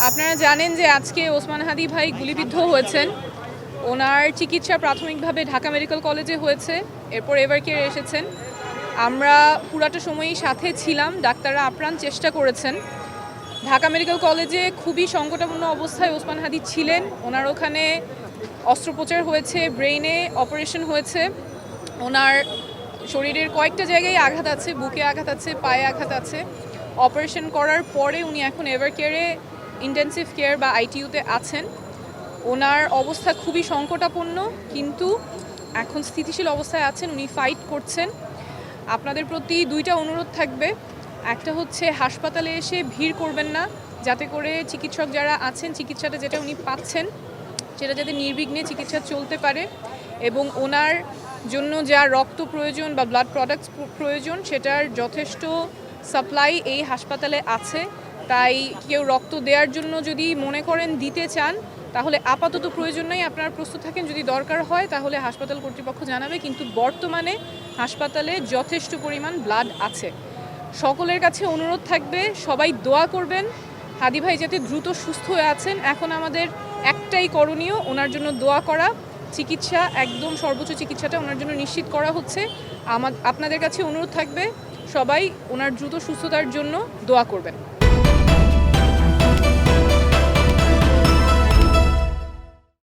আপনারা জানেন যে আজকে ওসমান হাদি ভাই গুলিবিদ্ধ হয়েছেন। ওনার চিকিৎসা প্রাথমিকভাবে ঢাকা মেডিকেল কলেজে হয়েছে, এরপর এভারকেয়ারে এসেছেন। আমরা পুরাটা সময়ই সাথে ছিলাম, ডাক্তাররা আপ্রাণ চেষ্টা করেছেন। ঢাকা মেডিকেল কলেজে খুবই সংকটাপন্ন অবস্থায় ওসমান হাদি ছিলেন। ওনার ওখানে অস্ত্রোপচার হয়েছে, ব্রেইনে অপারেশন হয়েছে। ওনার শরীরের কয়েকটা জায়গায় আঘাত আছে, বুকে আঘাত আছে, পায়ে আঘাত আছে। অপারেশন করার পরে উনি এখন এভারকেয়ারে ইন্টেন্সিভ কেয়ার বা আইটিইউতে আছেন। ওনার অবস্থা খুবই সংকটাপন্ন, কিন্তু এখন স্থিতিশীল অবস্থায় আছেন, উনি ফাইট করছেন। আপনাদের প্রতি দুইটা অনুরোধ থাকবে। একটা হচ্ছে হাসপাতালে এসে ভিড় করবেন না, যাতে করে চিকিৎসক যারা আছেন চিকিৎসাটা যেটা উনি পাচ্ছেন সেটা যাতে নির্বিঘ্নে চিকিৎসা চলতে পারে, এবং ওনার জন্য যা রক্ত প্রয়োজন বা ব্লাড প্রোডাক্টস প্রয়োজন সেটার যথেষ্ট সাপ্লাই এই হাসপাতালে আছে। তাই কেউ রক্ত দেওয়ার জন্য যদি মনে করেন দিতে চান, তাহলে আপাতত প্রয়োজন নাই, আপনারা প্রস্তুত থাকেন। যদি দরকার হয় তাহলে হাসপাতাল কর্তৃপক্ষ জানাবে, কিন্তু বর্তমানে হাসপাতালে যথেষ্ট পরিমাণ ব্লাড আছে। সকলের কাছে অনুরোধ থাকবে, সবাই দোয়া করবেন হাদি ভাই যাতে দ্রুত সুস্থ হয়ে আছেন। এখন আমাদের একটাই করণীয়, ওনার জন্য দোয়া করা। চিকিৎসা একদম সর্বোচ্চ চিকিৎসাটা ওনার জন্য নিশ্চিত করা হচ্ছে। আপনাদের কাছে অনুরোধ থাকবে, সবাই ওনার দ্রুত সুস্থতার জন্য দোয়া করবেন।